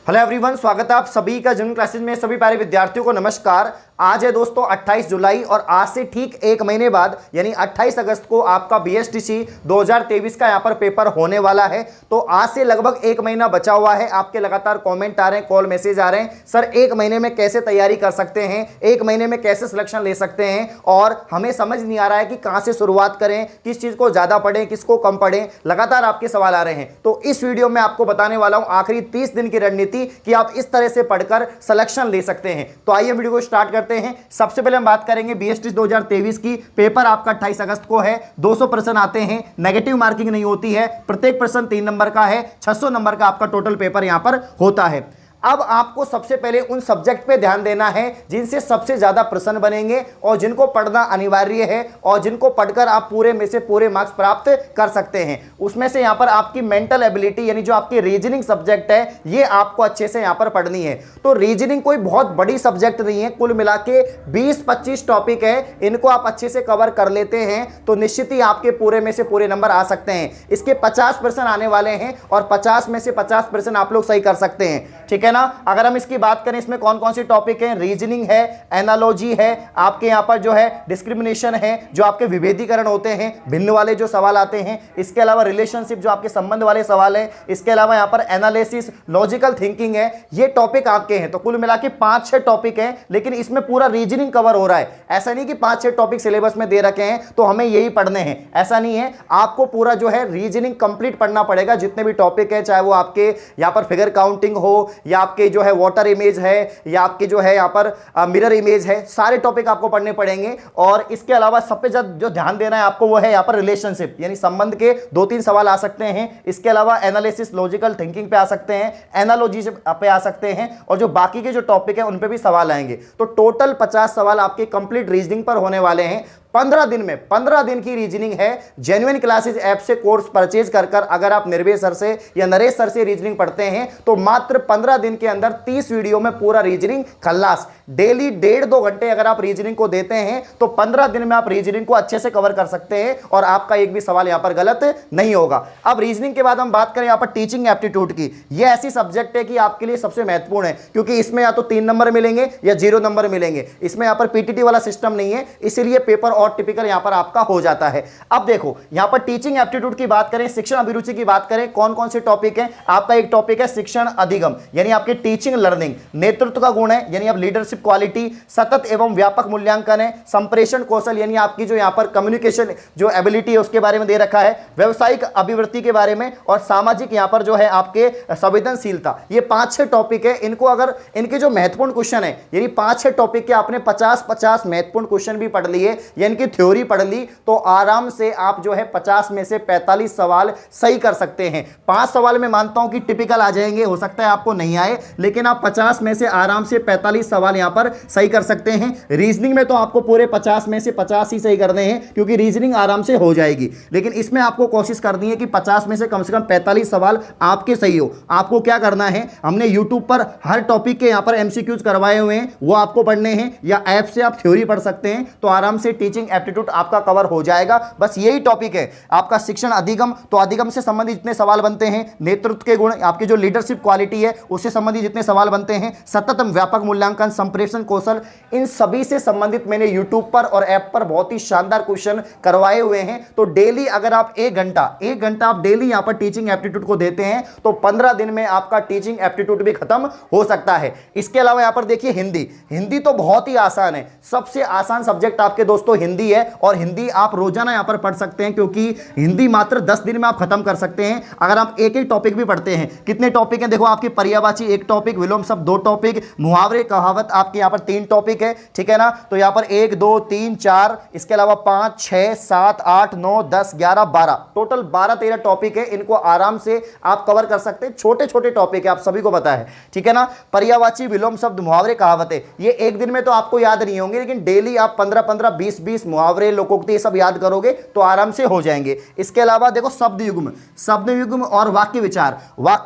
Hello everyone, स्वागत है आप सभी का जून क्लासेस में। सभी प्यारे विद्यार्थियों को नमस्कार। आज है दोस्तों 28 जुलाई और आज से ठीक एक महीने बाद यानी 28 अगस्त को आपका बीएसटीसी 2023 का यहाँ पर पेपर होने वाला है। तो आज से लगभग एक महीना बचा हुआ है। आपके लगातार कमेंट आ रहे हैं, कॉल मैसेज आ रहे हैं, सर एक महीने में कैसे तैयारी कर सकते हैं, एक महीने में कैसे सिलेक्शन ले सकते हैं, और हमें समझ नहीं आ रहा है कि कहाँ से शुरुआत करें, किस चीज़ को ज़्यादा पढ़ें, किसको कम पढ़ें। लगातार आपके सवाल आ रहे हैं। तो इस वीडियो में आपको बताने वाला हूँ आखिरी 30 दिन की रणनीति कि आप इस तरह से पढ़कर सिलेक्शन ले सकते हैं। तो आइए वीडियो को स्टार्ट करते हैं। सबसे पहले हम बात करेंगे बीएसटीसी 2023 की। पेपर आपका 28 अगस्त को है। 200 प्रश्न आते हैं, नेगेटिव मार्किंग नहीं होती है। प्रत्येक प्रश्न 3 नंबर का है। 600 नंबर का आपका टोटल पेपर यहां पर होता है। अब आपको सबसे पहले उन सब्जेक्ट पे ध्यान देना है जिनसे सबसे ज्यादा प्रश्न बनेंगे और जिनको पढ़ना अनिवार्य है और जिनको पढ़कर आप पूरे में से पूरे मार्क्स प्राप्त कर सकते हैं। उसमें से यहां पर आपकी मेंटल एबिलिटी यानी जो आपकी रीजनिंग सब्जेक्ट है, ये आपको अच्छे से यहां पर पढ़नी है। तो रीजनिंग कोई बहुत बड़ी सब्जेक्ट नहीं है, कुल मिला के 20-25 टॉपिक है। इनको आप अच्छे से कवर कर लेते हैं तो निश्चित ही आपके पूरे में से पूरे नंबर आ सकते हैं। इसके 50 प्रश्न आने वाले हैं और 50 में से 50 प्रश्न आप लोग सही कर सकते हैं, ठीक है ना। अगर हम इसकी बात करें, इसमें कौन कौन सी टॉपिक है, रीजनिंग है, एनालॉजी है, आपके यहां पर जो है डिस्क्रिमिनेशन है, जो आपके विभेदीकरण होते हैं, भिन्न वाले जो सवाल आते हैं, इसके अलावा रिलेशनशिप जो आपके संबंध वाले सवाल है, इसके अलावा यहां पर एनालिसिस, लॉजिकल थिंकिंग है, ये टॉपिक आपके हैं। तो कुल मिला के 5-6 टॉपिक हैं, लेकिन इसमें पूरा रीजनिंग कवर हो रहा है। ऐसा नहीं कि 5-6 टॉपिक सिलेबस में दे रखे हैं तो हमें यही पढ़ने हैं, ऐसा नहीं है। आपको पूरा जो है रीजनिंग कंप्लीट पढ़ना पड़ेगा। जितने भी टॉपिक है, चाहे वो आपके यहां पर फिगर काउंटिंग हो या आपके जो है वाटर इमेज है या आपके जो है यहां पर मिरर इमेज है, सारे टॉपिक आपको पढ़ने पड़ेंगे। और इसके अलावा सबसे ज्यादा जो ध्यान देना है आपको वो है यहां पर रिलेशनशिप यानी संबंध के 2-3 सवाल आ सकते हैं। इसके अलावा एनालिसिस, लॉजिकल थिंकिंग पे आ सकते हैं, एनालॉजी पे आ सकते हैं, और जो बाकी के जो टॉपिक है उन पे भी सवाल आएंगे। तो टोटल 50 सवाल आपके कंप्लीट रीजनिंग पर होने वाले हैं। 15 दिन में 15 दिन की रीजनिंग है। जेन्युइन क्लासेस ऐप से कोर्स परचेज कर अगर आप निर्भय सर से या नरेश सर से रीजनिंग पढ़ते हैं तो मात्र 15 दिन के अंदर 30 वीडियो में पूरा रीजनिंग खल्लास। डेली 1.5-2 घंटे अगर आप रीजनिंग को देते हैं तो 15 दिन में आप रीजनिंग को अच्छे से कवर कर सकते हैं और आपका एक भी सवाल यहां पर गलत नहीं होगा। अब रीजनिंग के बाद हम बात करें यहां पर टीचिंग एप्टीट्यूड की। यह ऐसी सब्जेक्ट है कि आपके लिए सबसे महत्वपूर्ण है, क्योंकि इसमें या तो 3 नंबर मिलेंगे या 0 नंबर मिलेंगे। इसमें यहां पर पीटीटी वाला सिस्टम नहीं है, इसीलिए पेपर और टिपिकल यहां पर आपका हो जाता है। अब देखो यहां पर टीचिंग एप्टीट्यूड की बात करें, शिक्षण अभिरुचि की बात करें, कौन कौन से टॉपिक हैं। आपका एक टॉपिक है शिक्षण अधिगम यानी आपकी टीचिंग लर्निंग। नेतृत्व का गुण है यानी आप लीडरशिप क्वालिटी, सतत एवं व्यापक मूल्यांकन है। संप्रेषण कौशल यानी आपकी जो यहां पर कम्युनिकेशन जो एबिलिटी है उसके बारे में दे रखा है। व्यावसायिक अभिवृत्ति के बारे में, और सामाजिक यहां पर जो है आपके संवेदनशीलता। ये 5-6 टॉपिक है। इनको अगर इनके जो महत्वपूर्ण क्वेश्चन है यानी 5-6 टॉपिक के आपने 50-50 महत्वपूर्ण क्वेश्चन भी पढ़ लिए या इनकी थ्योरी पढ़ ली तो आराम से आप जो है 50 में से 45 सवाल सही कर सकते हैं। 5 सवाल में मानता हूं कि टिपिकल आ जाएंगे, हो सकता है आपको नहीं आए, लेकिन आप 50 में से आराम से 45 सवाल यहां पर सही कर सकते हैं। रीजनिंग में तो आपको पूरे 50 में से 50 ही सही करने हैं, क्योंकि रीजनिंग आराम से हो जाएगी। लेकिन इसमें आपको कोशिश करनी है कि 50 में से कम 45 सवाल आपके सही हो। आपको क्या करना है, हमने यूट्यूब पर हर टॉपिक के यहां पर एमसीक्यूज करवाए हुए हैं, वो आपको पढ़ने हैं, या ऐप से आप थ्योरी पढ़ सकते हैं। तो आराम से टीचिंग एप्टीट्यूड आपका कवर हो जाएगा। बस यही टॉपिक है आपका शिक्षण अधिगम। तो अधिगम से संबंधित जितने सवाल बनते हैं, नेतृत्व के गुण, आपकी जो लीडरशिप क्वालिटी है उससे संबंधित जितने सवाल बनते हैं, सतत व्यापक मूल्यांकन, संप्रेषण कौशल, इन सभी से संबंधित मैंने यूट्यूब पर और ऐप पर बहुत ही शानदार क्वेश्चन करवाए हुए हैं। तो डेली अगर आप 1 घंटा आप डेली यहां पर टीचिंग एप्टीट्यूड को देते हैं तो 15 दिन में आपका टीचिंग एप्टीट्यूड भी खत्म हो सकता है। इसके अलावा यहां पर देखिए हिंदी तो बहुत ही आसान है। सबसे आसान सब्जेक्ट आपके दोस्तों हिंदी है, और हिंदी आप रोजाना यहां पर पढ़ सकते हैं, क्योंकि हिंदी मात्र 10 दिन में आप खत्म कर सकते हैं अगर आप एक एक टॉपिक भी पढ़ते हैं। कितने टॉपिक हैं देखो, आपकी पर्यायवाची 1 टॉपिक, विलोम शब्द 2 टॉपिक, मुहावरे कहावत आपके यहां पर 3 टॉपिक है, ठीक है ना। तो यहां पर 1 2 3 4, इसके अलावा 5 6 7 8 9 10 11 12, टोटल 12-13 टॉपिक है। इनको आराम से आप कवर कर सकते हैं। छोटे छोटे टॉपिक है, आप सभी को पता है, ठीक है ना। पर्यायवाची, विलोम शब्द, मुहावरे कहावतें, ये एक दिन में तो आपको याद नहीं होंगे, लेकिन डेली आप 15-15 20-20 मुहावरे, लोकोक्ति ये सब याद करोगे तो आराम से हो जाएंगे। इसके अलावा देखो शब्द युग्म और वाक्य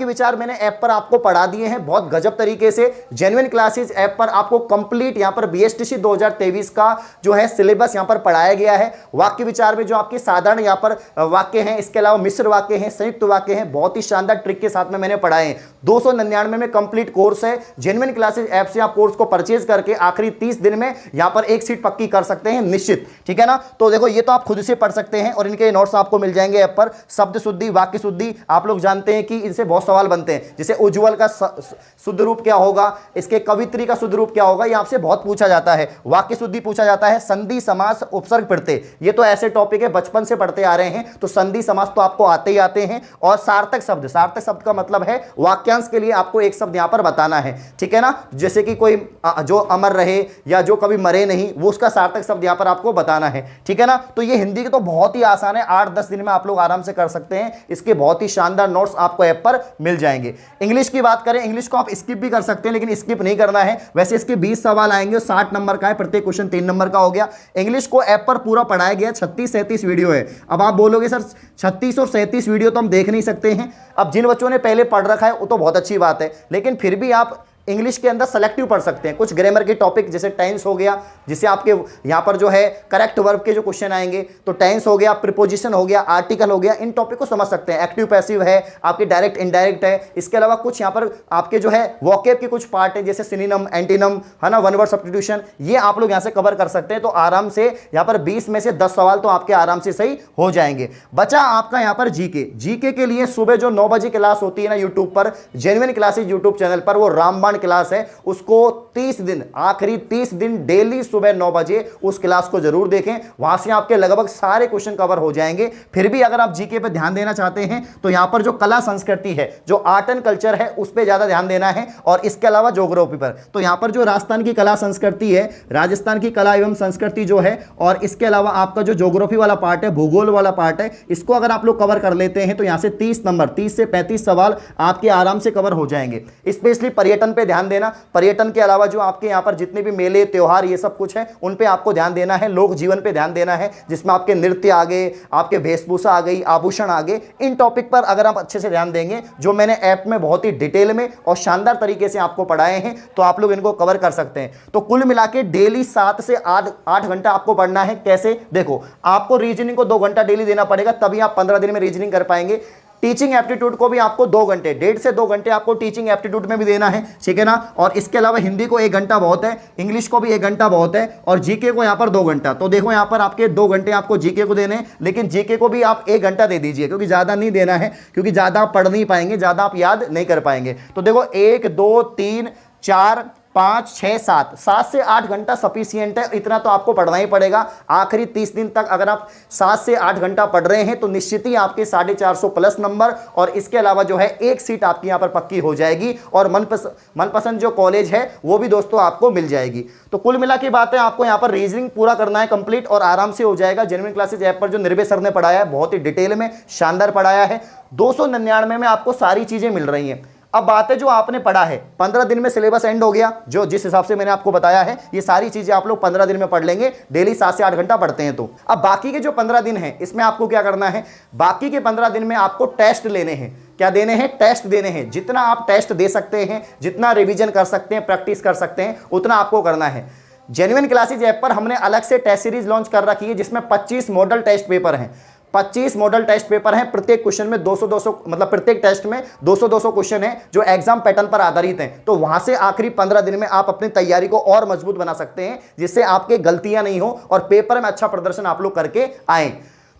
विचार मैंने ऐप पर आपको पढ़ा दिए हैं बहुत गजब तरीके से। जेन्युइन क्लासेस ऐप पर आप आपको कंप्लीट यहां पर बीएसटीसी 2023 का जो है सिलेबस यहां पर पढ़ाया गया है। वाक्य विचार में जो आपके साधारण यहां पर वाक्य हैं, इसके अलावा मिश्र वाक्य हैं, संयुक्त वाक्य हैं, बहुत ही शानदार ट्रिक के साथ में मैंने पढ़ाए हैं। 299 में कंप्लीट कोर्स है। जेन्युइन क्लासेस ऐप से आप कोर्स को परचेज करके आखिरी 30 दिन में यहां पर एक सीट पक्की कर सकते हैं निश्चित, ठीक है ना। तो देखो ये तो आप खुद से पढ़ सकते हैं और इनके नोट्स आपको मिल जाएंगे ऐप पर। शब्द शुद्धि, वाक्य शुद्धि, आप लोग जानते हैं कि इनसे बहुत सवाल बनते हैं, जैसे उज्ज्वल का शुद्ध रूप क्या होगा, इसके कवित्री का शुद्ध रूप क्या होगा, ये आपसे बहुत पूछा जाता है। वाक्य शुद्धि पूछा जाता है, संधि समास उपसर्ग प्रत्यय, ये तो ऐसे टॉपिक है बचपन से पढ़ते आ रहे हैं, तो संधि समास तो आपको आते ही आते हैं। और सार्थक शब्द, सार्थक शब्द का मतलब है वाक्यांश के लिए आपको एक शब्द यहां पर बताना है, ठीक है ना। जैसे कि कोई जो अमर रहे या जो कभी मरे नहीं, वो उसका सार्थक शब्द यहां पर आपको बताना है, ठीक है ना। तो ये हिंदी की तो बहुत ही आसान है, 8-10 दिन में आप लोग आराम से कर सकते हैं। इसके बहुत ही शानदार नोट्स आपको ऐप पर मिल जाएंगे। इंग्लिश की बात करें, इंग्लिश को आप स्किप भी कर सकते हैं, लेकिन स्किप नहीं करना है। वैसे इसके 20 सवाल आएंगे, 60 नंबर का है, प्रत्येक क्वेश्चन 3 नंबर का हो गया। इंग्लिश को ऐप पर पूरा पढ़ाया गया, 36-37 वीडियो है। अब आप बोलोगे सर 36 और 37 वीडियो तो हम देख नहीं सकते हैं। अब जिन बच्चों ने पहले पढ़ रखा है वो तो बहुत अच्छी बात है, लेकिन फिर भी आप इंग्लिश के अंदर सेलेक्टिव पढ़ सकते हैं। कुछ ग्रामर के टॉपिक जैसे टेंस हो गया, जिसे आपके यहाँ पर जो है करेक्ट वर्ब के जो क्वेश्चन आएंगे, तो टेंस हो गया, प्रीपोजिशन हो गया, आर्टिकल हो गया, इन टॉपिक को समझ सकते हैं। एक्टिव पैसिव है, आपके डायरेक्ट इनडायरेक्ट है। इसके अलावा कुछ यहाँ पर आपके जो है वोकैब के कुछ पार्ट है, जैसे सिनोनिम, एंटीनम, है ना, वन वर्ड सब्स्टिट्यूशन, ये आप लोग यहाँ से कवर कर सकते हैं। तो आराम से यहाँ पर 20 में से 10 सवाल तो आपके आराम से सही हो जाएंगे। बचा आपका यहाँ पर जीके। जीके के लिए सुबह जो 9 बजे क्लास होती है ना यूट्यूब पर, जेन्युइन क्लासेस यूट्यूब चैनल पर, वो रामबाण क्लास है। उसको 30 दिन, आखिरी 30 दिन डेली सुबह 9 बजे उस क्लास को जरूर देखें। वहां से आपके लगभग सारे क्वेश्चन कवर हो जाएंगे। फिर भी अगर आप जीके पे ध्यान देना चाहते हैं तो यहां पर जो कला संस्कृति है, जो आर्ट एंड कल्चर है, उस पे ज्यादा ध्यान देना है। और इसके अलावा ज्योग्राफी पर, तो यहां पर जो राजस्थान की कला संस्कृति है, राजस्थान की कला एवं संस्कृति जो है, और इसके अलावा आपका जो ज्योग्राफी वाला पार्ट है, भूगोल वाला पार्ट है, इसको अगर आप लोग कवर कर लेते हैं तो यहां से 30 नंबर, 30 से 35 सवाल आपके आराम से कवर हो जाएंगे। स्पेशली पर्यटन पे ध्यान देना। पर्यटन के अलावा जो आपके यहाँ पर जितने भी मेले, त्योहार, ये सब कुछ है, उन पे आपको ध्यान देना है। लोक जीवन पे ध्यान देना है, जिसमें आपके नृत्य आ गए, आपके वेशभूषा आ गई, आभूषण आ गए। इन टॉपिक पर अगर आप अच्छे से ध्यान देंगे, जो मैंने ऐप में बहुत ही डिटेल में और शानदार तरीके से आपको पढ़ाए हैं, तो आप लोग इनको कवर कर सकते हैं। तो कुल मिला के डेली 7 से 8 घंटा आपको पढ़ना है। कैसे? देखो, आपको रीजनिंग को 2 घंटा डेली देना पड़ेगा, तभी आप 15 दिन में रीजनिंग कर पाएंगे। टीचिंग एप्टीट्यूड को भी आपको 2 घंटे, 1.5 से 2 घंटे आपको टीचिंग एप्टीट्यूड में भी देना है, ठीक है ना। और इसके अलावा हिंदी को 1 घंटा बहुत है, इंग्लिश को भी 1 घंटा बहुत है, और जीके को यहाँ पर 2 घंटा। तो देखो यहाँ पर आपके 2 घंटे आपको जीके को देने, लेकिन जीके को भी आप 1 घंटा दे दीजिए, क्योंकि ज़्यादा नहीं देना है, क्योंकि ज़्यादा आप पढ़ नहीं पाएंगे, ज़्यादा आप याद नहीं कर पाएंगे। तो देखो 1, 2, 3, 4, 5, 6, 7 से 8 घंटा सफिशियंट है। इतना तो आपको पढ़ना ही पड़ेगा। आखिरी 30 दिन तक अगर आप 7 से 8 घंटा पढ़ रहे हैं तो निश्चित ही आपके 450 प्लस नंबर, और इसके अलावा जो है एक सीट आपकी यहाँ पर पक्की हो जाएगी, और मनपसंद जो कॉलेज है वो भी दोस्तों आपको मिल जाएगी। तो कुल मिला के बात है, आपको यहाँ पर रीजनिंग पूरा करना है कंप्लीट, और आराम से हो जाएगा। जेन्युइन क्लासेस ऐप पर जो निर्भय सर ने पढ़ाया है, बहुत ही डिटेल में शानदार पढ़ाया है। 299 में आपको सारी चीजें मिल रही हैं। अब बात है जो आपने पढ़ा है, 15 दिन में सिलेबस एंड हो गया, जो जिस हिसाब से मैंने आपको बताया है, ये सारी चीजें आप लोग 15 दिन में पढ़ लेंगे, डेली 7 से 8 घंटा पढ़ते हैं तो। अब बाकी के जो 15 दिन हैं, इसमें आपको क्या करना है? बाकी के 15 दिन में आपको टेस्ट लेने हैं। क्या देने हैं? टेस्ट देने हैं। जितना आप टेस्ट दे सकते हैं, जितना रिविजन कर सकते हैं, प्रैक्टिस कर सकते हैं, उतना आपको करना है। जेन्युइन क्लासेस ऐप पर हमने अलग से टेस्ट सीरीज लॉन्च कर रखी है, जिसमें 25 मॉडल टेस्ट पेपर हैं। 25 मॉडल टेस्ट पेपर हैं। प्रत्येक क्वेश्चन में 200-200, मतलब प्रत्येक टेस्ट में 200-200 क्वेश्चन हैं, जो एग्जाम पैटर्न पर आधारित हैं। तो वहां से आखिरी 15 दिन में आप अपनी तैयारी को और मजबूत बना सकते हैं, जिससे आपके गलतियां नहीं हो और पेपर में अच्छा प्रदर्शन आप लोग करके आए।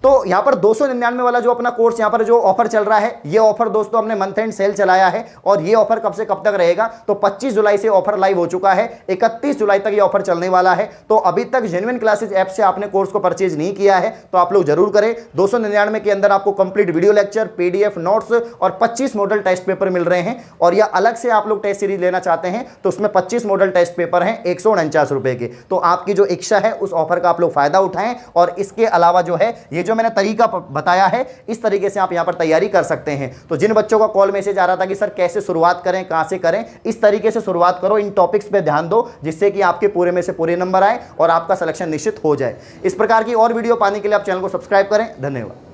तो यहाँ पर 299 वाला जो अपना कोर्स यहाँ पर जो ऑफर चल रहा है, ये ऑफर दोस्तों हमने मंथ एंड सेल चलाया है, और ये ऑफर कब से कब तक रहेगा? तो 25 जुलाई से ऑफर लाइव हो चुका है, 31 जुलाई तक ये ऑफर चलने वाला है। तो अभी तक जेन्युइन क्लासेस ऐप से आपने कोर्स को परचेज नहीं किया है तो आप लोग जरूर करें। 299 के अंदर आपको complete video lecture, PDF notes और 25 मॉडल टेस्ट पेपर मिल रहे हैं। और यह अलग से आप लोग टेस्ट सीरीज लेना चाहते हैं तो उसमें 25 मॉडल टेस्ट पेपर हैं 149 रुपए के। तो आपकी जो इच्छा है उस ऑफर का आप लोग फायदा उठाएं। और इसके अलावा जो है, ये जो मैंने तरीका बताया है, इस तरीके से आप यहां पर तैयारी कर सकते हैं। तो जिन बच्चों का कॉल मैसेज आ रहा था कि सर कैसे शुरुआत करें, कहां से करें, इस तरीके से शुरुआत करो। इन टॉपिक्स पे ध्यान दो, जिससे कि आपके पूरे में से पूरे नंबर आए और आपका सिलेक्शन निश्चित हो जाए। इस प्रकार की और वीडियो पाने के लिए आप चैनल को सब्सक्राइब करें। धन्यवाद।